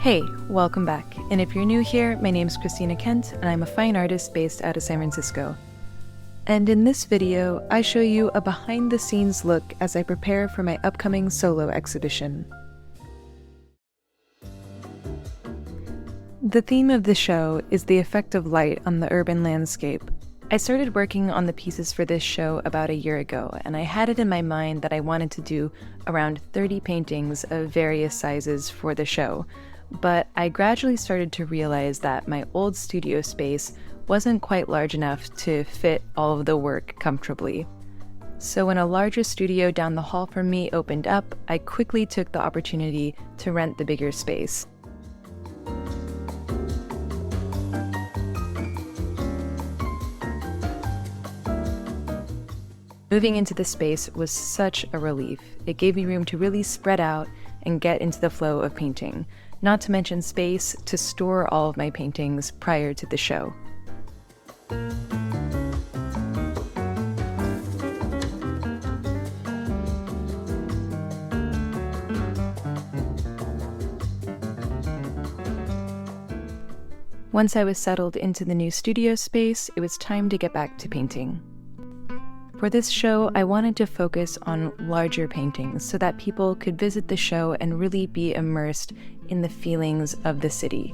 Hey, welcome back. And if you're new here, my name's Christina Kent, and I'm a fine artist based out of San Francisco. And in this video, I show you a behind-the-scenes look as I prepare for my upcoming solo exhibition. The theme of the show is the effect of light on the urban landscape. I started working on the pieces for this show about a year ago, and I had it in my mind that I wanted to do around 30 paintings of various sizes for the show. But I gradually started to realize that my old studio space wasn't quite large enough to fit all of the work comfortably. So when a larger studio down the hall from me opened up, I quickly took the opportunity to rent the bigger space. Moving into the space was such a relief. It gave me room to really spread out and get into the flow of painting, not to mention space to store all of my paintings prior to the show. Once I was settled into the new studio space, it was time to get back to painting. For this show, I wanted to focus on larger paintings so that people could visit the show and really be immersed in the feelings of the city.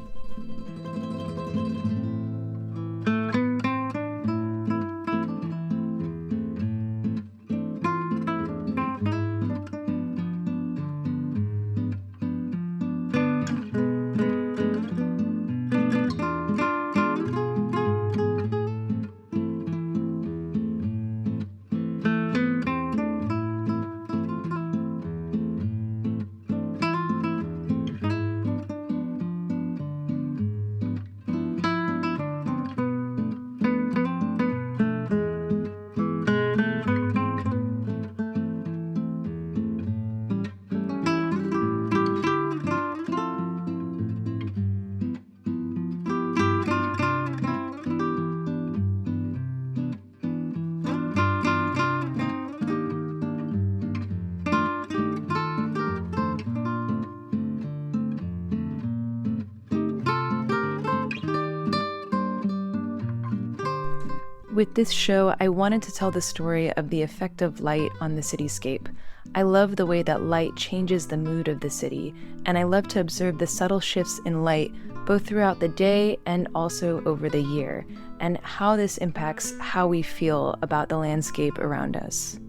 With this show, I wanted to tell the story of the effect of light on the cityscape. I love the way that light changes the mood of the city, and I love to observe the subtle shifts in light both throughout the day and also over the year, and how this impacts how we feel about the landscape around us.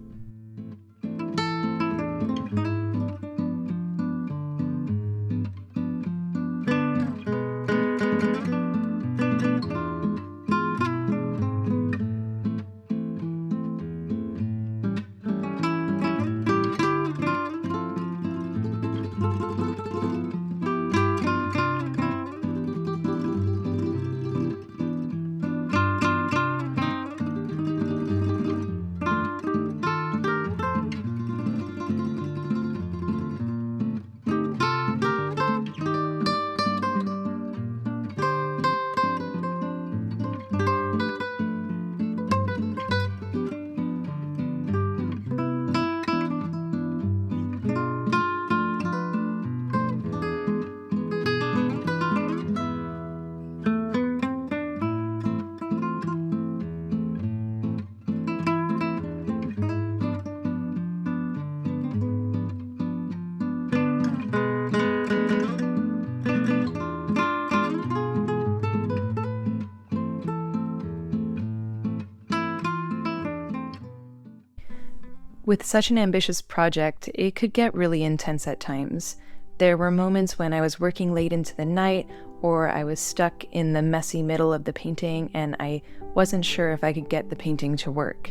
With such an ambitious project, it could get really intense at times. There were moments when I was working late into the night, or I was stuck in the messy middle of the painting and I wasn't sure if I could get the painting to work.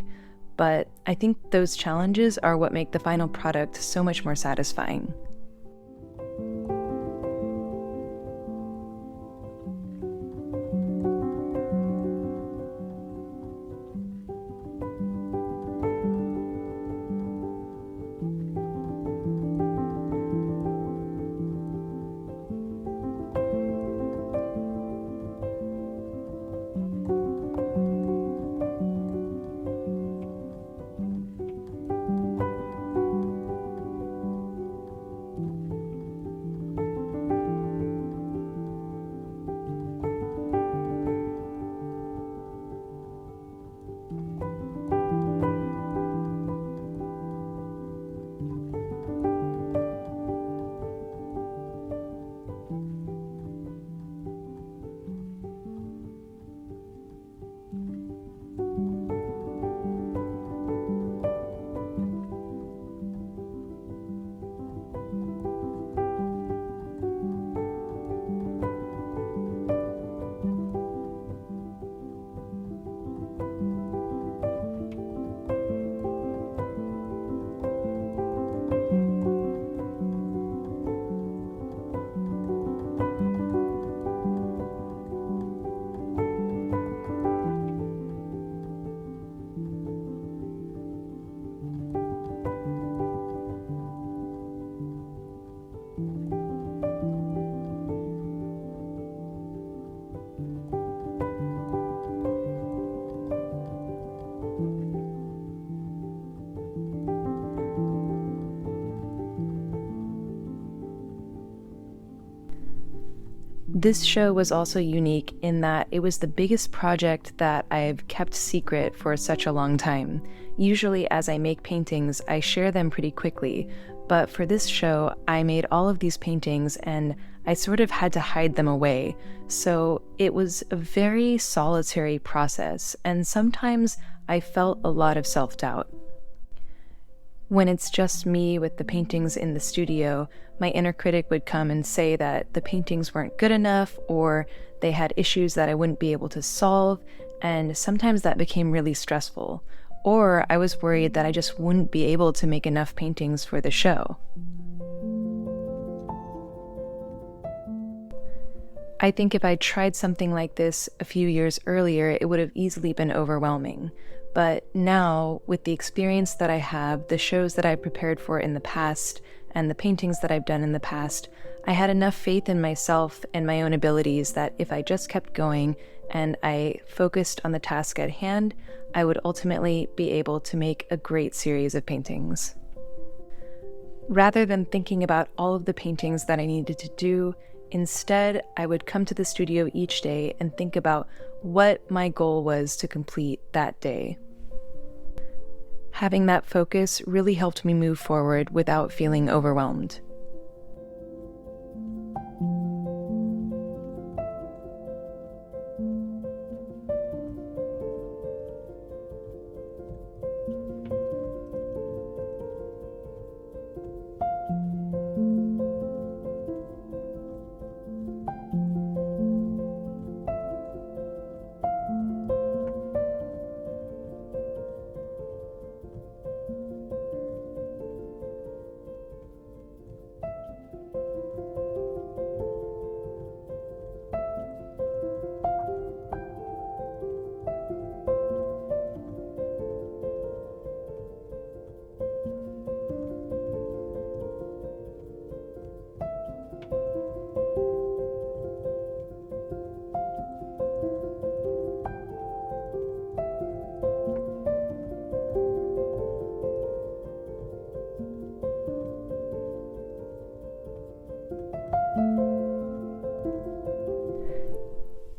But I think those challenges are what make the final product so much more satisfying. This show was also unique in that it was the biggest project that I've kept secret for such a long time. Usually, as I make paintings, I share them pretty quickly, but for this show, I made all of these paintings and I sort of had to hide them away. So it was a very solitary process, and sometimes I felt a lot of self-doubt. When it's just me with the paintings in the studio, my inner critic would come and say that the paintings weren't good enough or they had issues that I wouldn't be able to solve, and sometimes that became really stressful. Or I was worried that I just wouldn't be able to make enough paintings for the show. I think if I tried something like this a few years earlier, it would have easily been overwhelming. But now, with the experience that I have, the shows that I prepared for in the past, and the paintings that I've done in the past, I had enough faith in myself and my own abilities that if I just kept going and I focused on the task at hand, I would ultimately be able to make a great series of paintings. Rather than thinking about all of the paintings that I needed to do, instead, I would come to the studio each day and think about what my goal was to complete that day. Having that focus really helped me move forward without feeling overwhelmed.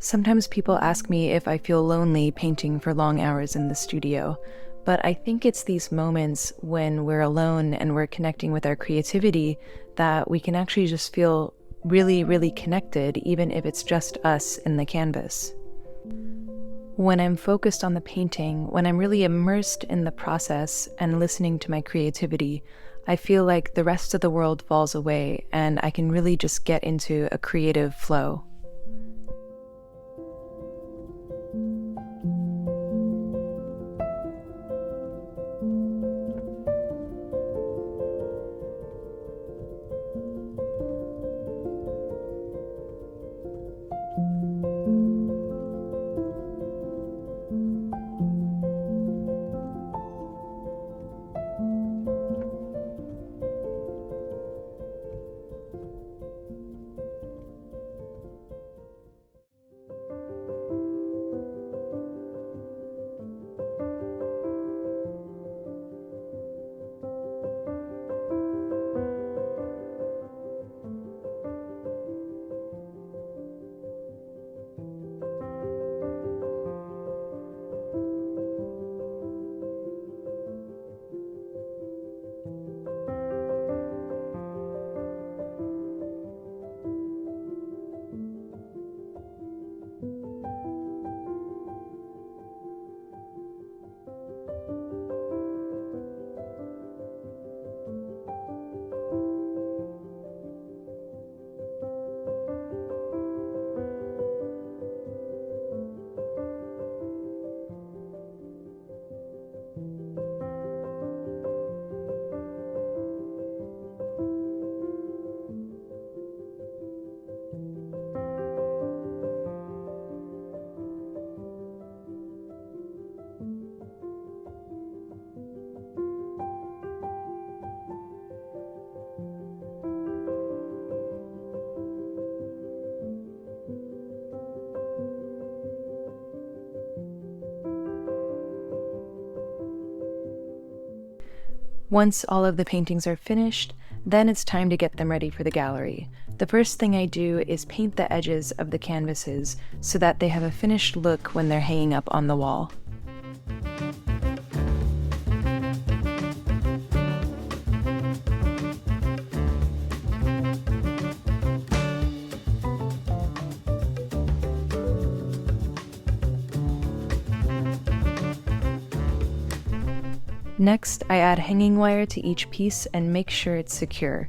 Sometimes people ask me if I feel lonely painting for long hours in the studio, but I think it's these moments when we're alone and we're connecting with our creativity that we can actually just feel really, really connected, even if it's just us in the canvas. When I'm focused on the painting, when I'm really immersed in the process and listening to my creativity, I feel like the rest of the world falls away and I can really just get into a creative flow. Once all of the paintings are finished, then it's time to get them ready for the gallery. The first thing I do is paint the edges of the canvases so that they have a finished look when they're hanging up on the wall. Next, I add hanging wire to each piece and make sure it's secure.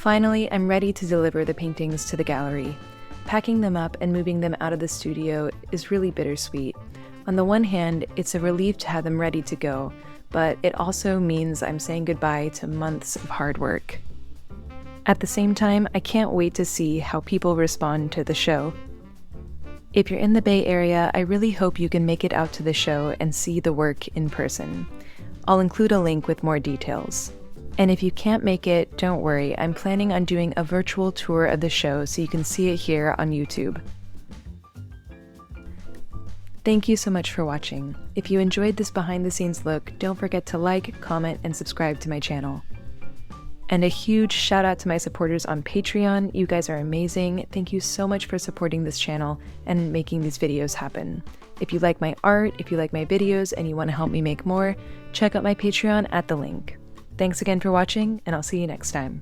Finally, I'm ready to deliver the paintings to the gallery. Packing them up and moving them out of the studio is really bittersweet. On the one hand, it's a relief to have them ready to go, but it also means I'm saying goodbye to months of hard work. At the same time, I can't wait to see how people respond to the show. If you're in the Bay Area, I really hope you can make it out to the show and see the work in person. I'll include a link with more details. And if you can't make it, don't worry, I'm planning on doing a virtual tour of the show so you can see it here on YouTube. Thank you so much for watching. If you enjoyed this behind-the-scenes look, don't forget to like, comment, and subscribe to my channel. And a huge shout out to my supporters on Patreon. You guys are amazing. Thank you so much for supporting this channel and making these videos happen. If you like my art, if you like my videos, and you want to help me make more, check out my Patreon at the link. Thanks again for watching, and I'll see you next time.